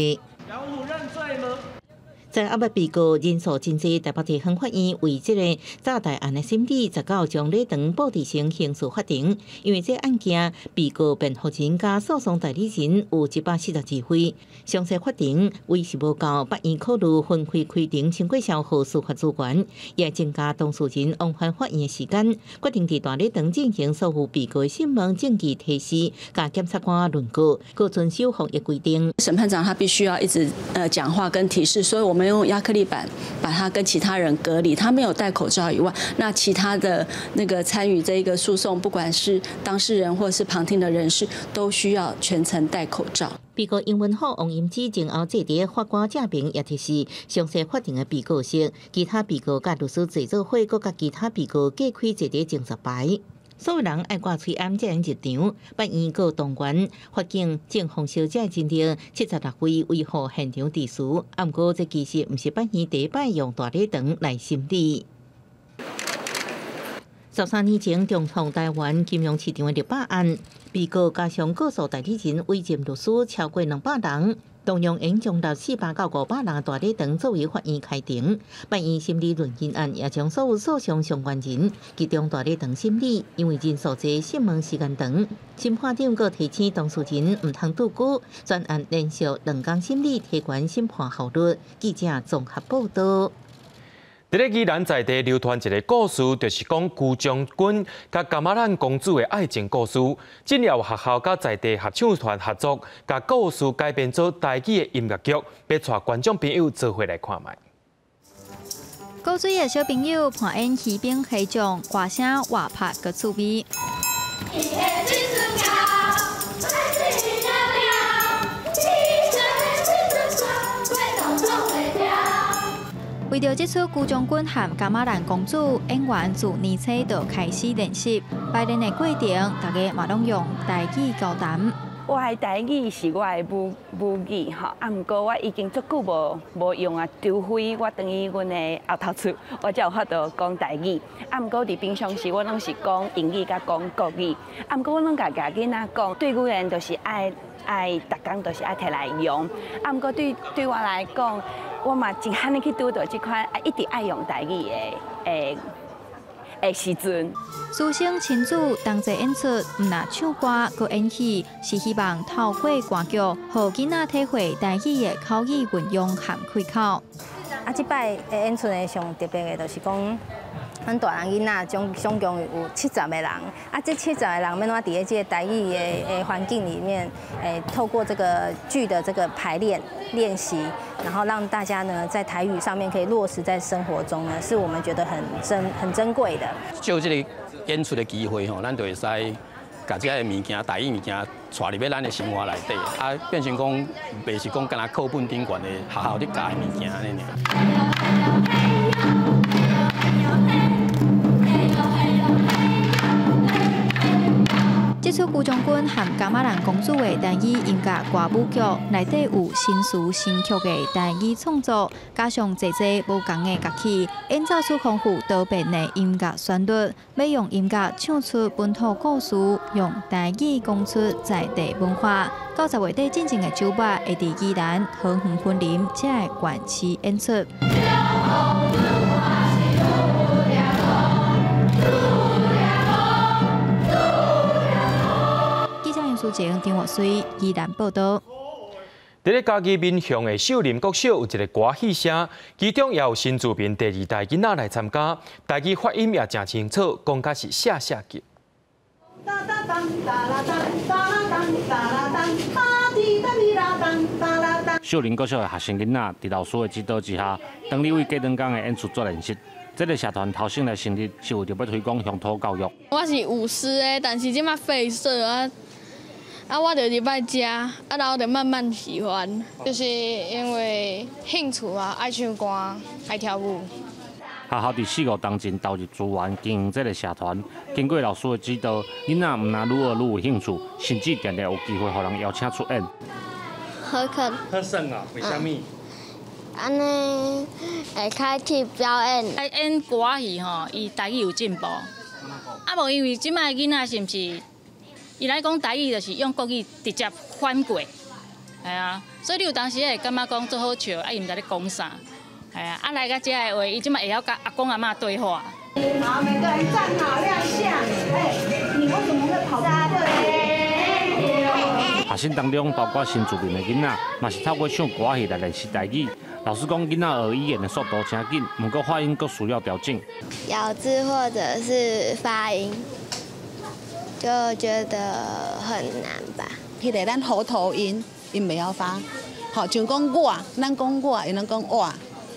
在阿捌被告人数真济，台北地方法院为这个早大案的审理，19将礼堂布置成刑事法庭。因为这案件被告辩护人加诉讼代理人有142位，详细法庭为是无够，法院考虑分开开庭，经过消耗司法资源，也增加当事人往返法院的时间，决定伫大礼堂进行所有被告的审问、证据提示、加检察官论告，各遵守防疫规定。审判长他必须要一直讲话跟提示，所以我们用亚克力板把他跟其他人隔离，他没有戴口罩以外，那其他的那个参与这一个诉讼，不管是当事人或是旁听的人士，都需要全程戴口罩。被告杨文虎、王英之前后坐伫法官正面，也提示详细法庭的被告式，其他被告甲律师制作会，佮甲其他被告各开坐伫证实牌。所有人爱挂嘴暗才能入场。法院告动员法警正方小姐认定76位维护现场秩序，不过这其实不是法院第一摆用大礼堂来审理。13年前，中创台湾金融市场的600案，被告加上告诉代理人委任律师超过200人。同样应将达400到500人的大礼堂作为法院开庭。法院审理论刑案，也将所有诉讼相关人集中大礼堂审理，因为人数多，审问时间长。审判长阁提醒当事人唔通拄久，专案连续2天审理，提悬审判效率。记者综合报道。伫咧宜兰在地流传一个故事，就是讲辜将军甲甘马兰公主的爱情故事。进了学校甲在地合唱团合作，甲故事改编做台语的音乐剧，要带观众朋友做伙来看卖。古水的小朋友扮演骑兵黑将，歌声活泼个趣味。为着这出辜将军和甘马兰公主，演员自年初就开始练习。排练的过程，大家嘛拢用台语交谈。我的台语是我的母语吼，毋过我已经足久无用啊，除非我等于阮的后头厝，我才有法度讲台语。毋过伫平常时，我拢是讲英语甲讲国语。毋过我拢甲囡仔讲，对语言就是爱，逐工就是爱摕来用。毋过对我来讲，我嘛真罕去拄到这款一直爱用台语的时阵。师生亲子同齐演出，唔但唱歌，佮演戏，是希望透过歌剧，互囡仔体会台语的口语运用和开口。这摆的演出呢，上特别的就是讲。咱大人囡仔总共有70个人，这70个人要怎伫在这个台语的环境里面，透过这个剧的这个排练练习，然后让大家呢在台语上面可以落实在生活中呢，是我们觉得很珍贵的。就这个演出的机会吼，咱就会使把这个物件台语物件带入咱的生活内底，变成讲袂是讲干那课本顶悬的学校咧教的物件安尼尔。这出辜将军和甘马兰公主的台语音乐歌舞剧，内底有新词新曲的台语创作，加上济无同的乐器，演奏出丰富多变的音乐旋律。要用音乐唱出本土故事，用台语讲出在地文化。90月底进行的周末，会伫宜兰桃园森林这个县市演出。苏晴、张华水宜兰报道。伫咧嘉义民雄的秀林国小有一个歌戏社，其中也有新住民第2代囡仔来参加，台语发音也真清楚，讲甲是写级。秀林国小的学生囡仔伫老师的指导之下，当日为过两天的演出做练习。这个社团头先来成立，是为着要推广乡土教育。我是舞狮的，但是即马废社我就入来食，然后就慢慢喜欢，就是因为兴趣啊，爱唱歌，爱跳舞。学校伫4、5当前投入资源经营这个社团，经过老师的指导，囡仔唔但愈学愈有兴趣，甚至常常有机会互人邀请出演。好看。好耍啊？为什么？安尼会开始表演。演歌戏吼，伊台语有进步。无因为即摆囡仔是毋是？伊来讲台语，就是用国语直接翻过，系啊，所以你有当时会感觉讲做好笑，伊毋知咧讲啥，系啊，来到这个话，伊即摆会晓甲阿公阿嬷对话。好，每个人站好亮相。你为什么会跑到这里？学生当中包括新住民的囡仔，嘛是透过唱歌戏来练习台语。老师讲，囡仔学语言的速度真紧，不过发音阁需要调整。咬字或者是发音。就觉得很难吧。迄个咱喉头音，因袂晓发，好，像讲我，咱讲我，因能讲我，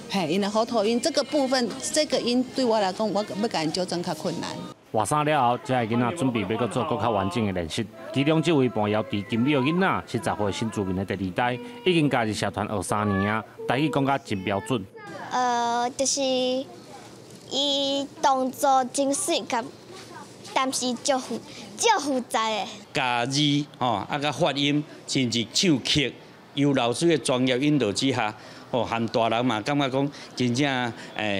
嘿，因的喉头音这个部分，这个音对我来讲，我要甲因纠正较困难。活三了后，这个囡仔准备要阁做更较完整的练习。其中这位伴摇伫金里的囡仔是10岁新住民的第2代，已经加入社团学3年啊，台语讲甲真标准。就是伊动作真水，甲但是足复杂的。家字吼，甲发音，甚至唱曲，由老师的专业引导之下，含大人嘛感觉讲真正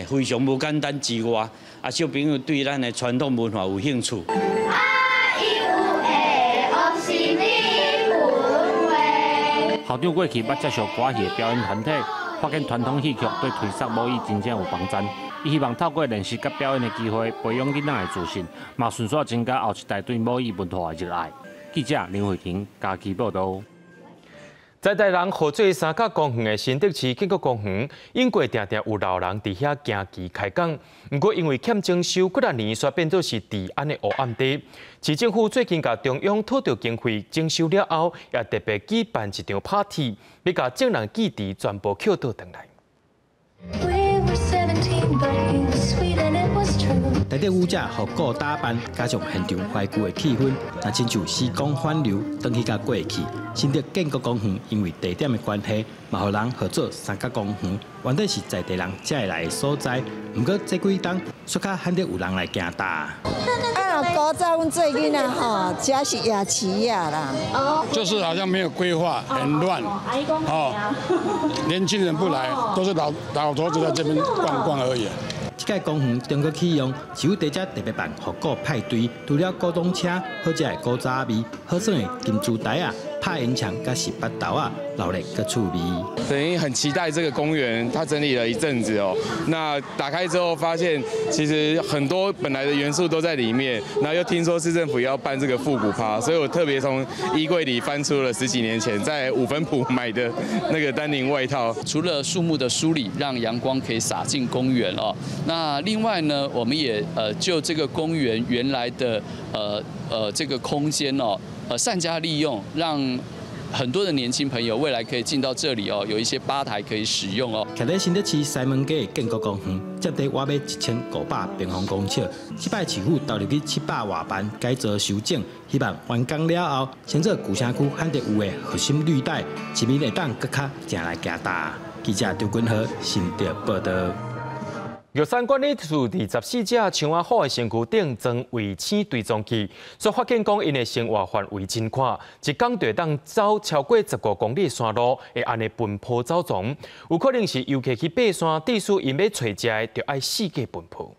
非常无简单之外，小朋友对咱的传统文化有兴趣。校长过去捌接触歌戏的表演团体，发现传统戏剧对推广母语真正有帮助。伊希望透过练习甲表演的机会，培养囡仔的自信，嘛顺续增加后一代对母语文化的热爱。记者林慧婷家己报道。在台人号做三角公园的新德市建国公园，因过定定有老人伫遐行期开工，不过因为欠征收，几啊年煞变做是治安的黑暗地。市政府最近甲中央讨到经费征收了后，也特别举办一场 party， 要甲证人记忆全部捡倒转来。台地舞者互鼓打扮，加上现场怀旧的气氛，那亲像时光反流，回去甲过去。新德建国公园因为地点的关系，嘛互人号做三角公园，原底是在地人才会来的所在。不过这几档，煞较罕得有人来行搭。古早阮做囡仔吼，只是夜市呀啦。就是好像没有规划，很乱。年轻人不来，都是老头子在这边逛逛而已。这届公园中国启用是有地只特别办复古派对，除了古董车、好食的古早味、好耍的金珠台啊、拍烟枪、甲十八豆啊，热闹佮趣味。等于很期待这个公园，它整理了一阵子哦。那打开之后发现，其实很多本来的元素都在里面。然后又听说市政府要办这个复古趴，所以我特别从衣柜里翻出了10几年前在五分埔买的那个丹宁外套。除了树木的梳理，让阳光可以洒进公园哦。那另外呢，我们也就这个公园原来的这个空间哦，善加利用，让很多的年轻朋友未来可以进到这里哦，有一些吧台可以使用哦。徛在新德市西门街的建国公园，接地挖买1500平方公尺，这摆市府投入去700多万改造修整，希望完工了后，先做旧城区罕得有的核心绿带，市民会当更较行来行搭。记者张君和新德报道。玉山管理处24只枪仔虎的身躯顶装卫星追踪器，所发现讲因的生活范围真宽，一天就当走超过15公里山路，会安尼奔波走丛，有可能是游客去爬山，致使因要找食的，就爱四界奔波。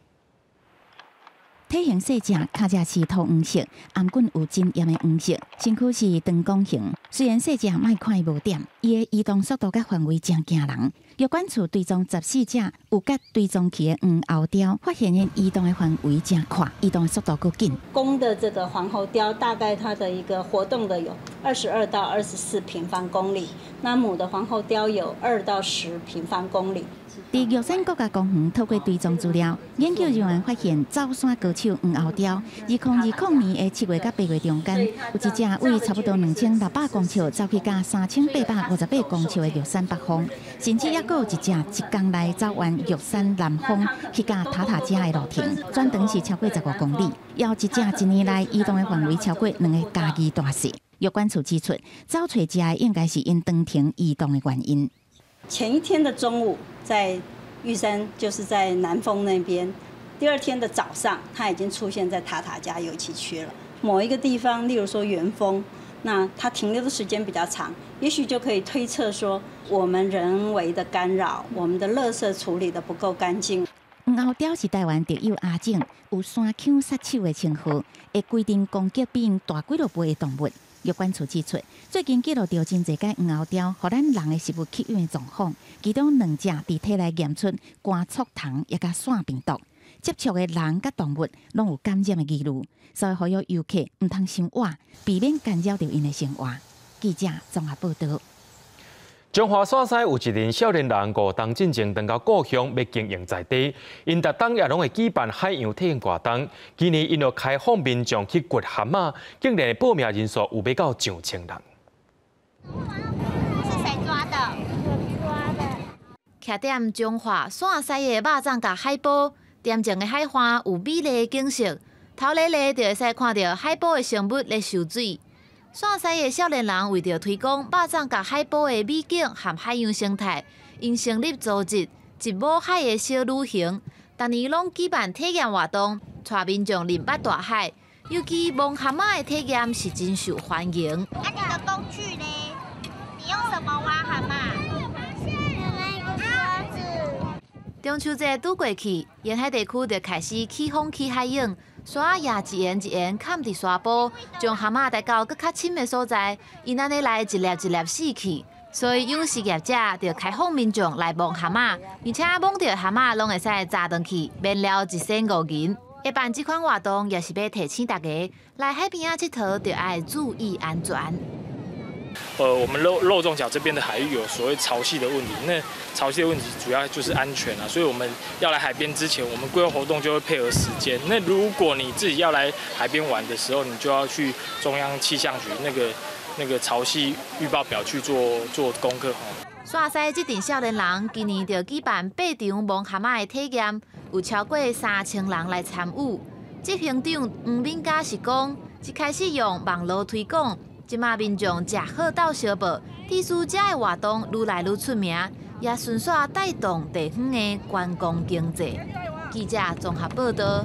体型细只，脚只是土黄色，颔棍有真艳的黄色，身躯是长弓形。虽然细只莫看无点，伊的移动速度甲范围真惊人。药管处追踪14只有甲追踪器的黄喉雕，发现因移动的范围真快，移动的速度够紧。公的这个黄喉雕大概它的一个活动的有22到24平方公里，那母的黄喉雕有2到10平方公里。伫玉山国家公园透过追踪资料，研究人员发现走山高手黄喉雕，2020年的7月到8月中间，有一只为差不多2600公尺走去甲3858公尺的玉山北方，甚至也有一只一天内走完玉山南方去甲塔塔加的路程，转长是超过15公里，有一只1年内移动的范围超过2个家己大小。药管处指出，走找食的应该是因长程移动的原因。前一天的中午在玉山，就是在南峰那边。第2天的早上，它已经出现在塔塔加油气区了。某一个地方，例如说元峰，那它停留的时间比较长，也许就可以推测说，我们人为的干扰，我们的垃圾处理的不够干净。黄喉雕是台湾特有亚种，有山羌杀手的称号，会规定攻击比因大几落倍的动物。药管处指出，最近记录到真侪个黄喉雕，互咱人的食物起源的状况，其中2只伫体内验出肝促糖也甲腺病毒，接触的人甲动物拢有感染的记录，所以呼吁游客唔通伤活，避免干扰到因的生活。记者综合报道。中华山西有一名少年人5冬进前回到故乡，要经营在地。因逐冬也拢会举办海洋体验活动。今年因要开放民众去掘蛤蟆，竟然报名人数有要到上千人。是谁抓的？我抓的。徛在中华山西的肉粽甲海埔，恬静的海岸有美丽的景色，头咧咧就会使看到海埔的生物咧受水。山西的少年人为着推广肉粽甲海埔的美景和海洋生态，因成立组织一母海的小旅行，逐年拢举办体验活动，带民众认捌大海。尤其摸蛤蟆的体验是真受欢迎。你的工具呢？你用什么挖蛤蟆？中秋节拄过去，沿海地区就开始起风起海涌，沙也一沿一沿砍伫沙坡，将蛤蟆带到更较深的所在，因安尼来一粒一粒死去。所以养殖业者就开放民众来摸蛤蟆，而且摸到蛤蟆拢会使炸转去，免了1仙5银。会办这款活动，也是要提醒大家来海边佚佗，就要注意安全。我们肉粽角这边的海域有所谓潮汐的问题，那潮汐的问题主要就是安全啊，所以我们要来海边之前，我们规划活动就会配合时间。那如果你自己要来海边玩的时候，你就要去中央气象局那个潮汐预报表去做功课吼。山西这群少年人今年就举办8场摸蛤蟆的体验，有超过3000人来参与。执行长黄敏嘉是讲，一开始用网络推广。即马民众食好到相报，意思这个活动愈来愈出名，也顺续带动地方的观光经济。记者综合报道。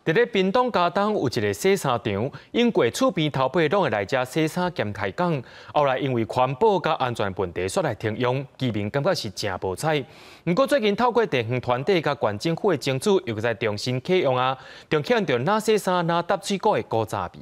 伫咧屏东嘉东有一个洗衫场，因过厝边头尾拢会来遮洗衫兼开工，后来因为环保甲安全问题煞来停用，居民感觉是真无彩。不过最近透过地方团体甲县政府的争取，又再重新启用啊，仲启用着哪洗衫哪搭水果的古早味。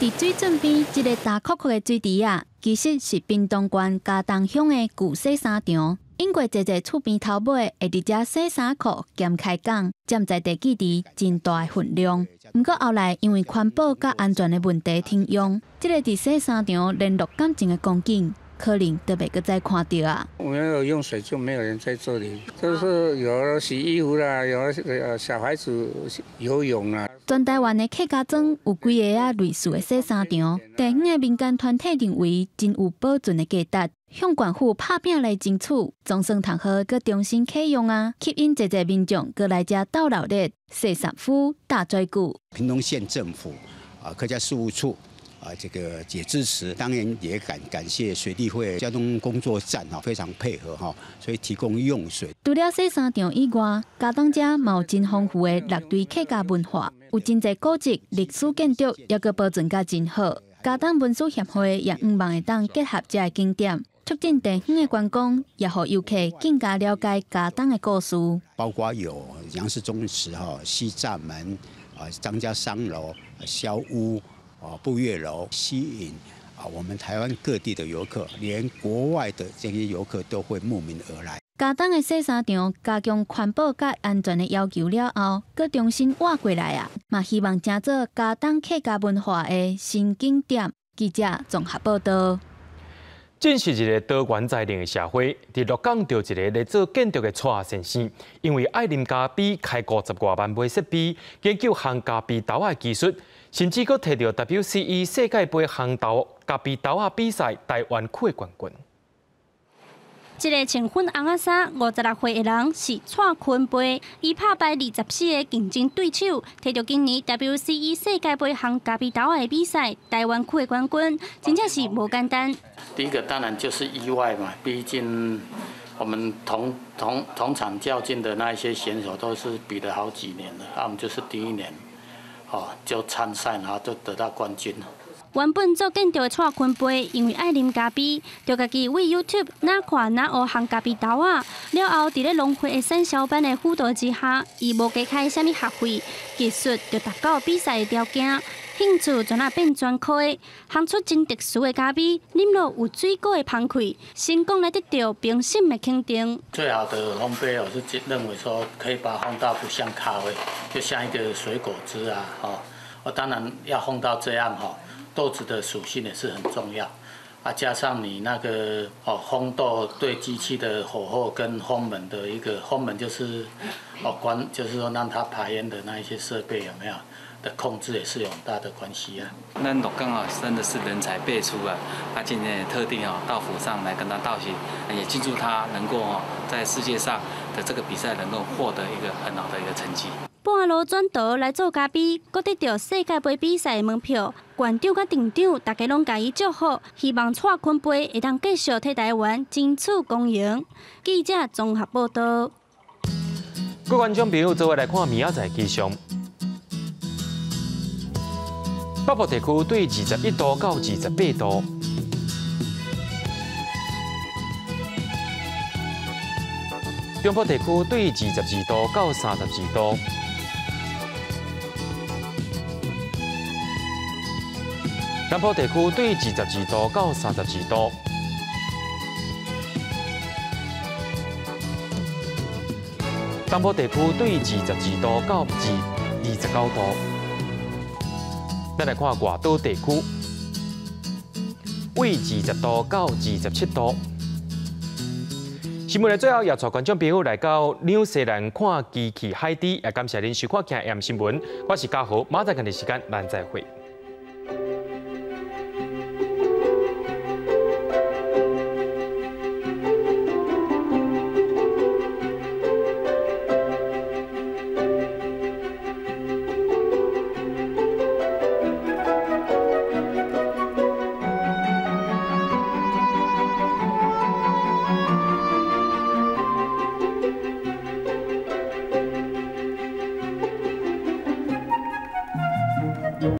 伫水圳边一个大壳壳的水池啊，其实是屏东县嘉东乡的旧洗衫场。因过坐厝边头尾，会伫遮洗衫裤兼开工，占在地基地真大的分量。不过后来因为环保甲安全的问题停用，这个伫洗衫场联络感情的光景，可能都袂搁再看到啊。没有用水就没有人在这里，就是有洗衣服啦，有小孩子游泳啦。全台湾的客家庄有几个啊类似的洗衫场，地方的民间团体认为真有保存的价值，向县府拍拼来争取，总算通好搁重新启用啊，吸引一个民众搁来遮斗热闹、洗衫服、打水鼓。屏东县政府客家事务处。这个也支持，当然也感谢水利会交通工作站非常配合所以提供用水。除了洗衫场以外，嘉东遮嘛有真丰富的乐队客家文化，有真侪古迹、历史建筑，也个保存甲真好。嘉东文史协会也希望会当结合这个景点，促进地方的观光，也让游客更加了解嘉东的故事。包括有杨氏宗祠西栅门张家商楼、萧屋。步月楼吸引我们台湾各地的游客，连国外的这些游客都会慕名而来。嘉东的洗衫场加强环保甲安全的要求了后，佮重新挖过来啊，嘛希望成做嘉东客家文化的新景点。记者综合报道。正是一个多元在灵的社会，伫鹿港就一个来做建筑的蔡先生，因为爱啉咖啡，开50多万买设备，研究烘咖啡豆的技术。甚至佫摕到 WCE 世界杯烘豆咖啡豆啊比赛台湾区的冠军。一个穿粉红仔衫56岁的人是蔡坤杯，伊拍败24个竞争对手，摕到今年 WCE 世界杯烘咖啡豆的比赛台湾区的冠军，真正是无简单。第一个当然就是意外嘛，毕竟我们同场较劲的那一些选手都是比了好几年了，我们就是第一年。就参赛，然后就得到冠军了。原本做建筑的蔡坤杯，因为爱啉咖啡，就家己为 YouTube 哪看哪学烘咖啡豆啊。了后，伫咧农会的产销班的辅导之下，伊无加开啥物学费，技术就达到比赛的条件。兴趣转啊变专科的，烘出真特殊的咖啡，啉落有水果的香气，成功来得到评审的肯定。最好的烘焙，我是认为说可以把它烘到不像咖啡，就像一个水果汁啊，当然要烘到这样豆子的属性也是很重要。加上你那个烘豆对机器的火候跟烘门的一个烘门就是就是说让它排烟的那一些设备有没有的控制也是有很大的关系啊。那鹿港真的是人才辈出啊！他今天也特地到府上来跟他道谢，也庆祝他能够在世界上的这个比赛能够获得一个很好的一个成绩。半路转道来做咖啡，阁得到世界杯比赛的门票。馆长甲店长大家拢甲伊祝福，希望蔡坤杯会当继续替台湾争取公赢。记者综合报道。各位观众朋友，做伙来看明仔载气象。北部地区对21度到28度。中部地区对22度到32度。南部地区对22度到32度。东部地区对22度到29度。咱来看外岛地区，为20度到27度。新闻的最后，也带观众朋友来到纽西兰看机器海底，也感谢您收看《今日新闻》，我是嘉豪，马上跟你时间，咱再会。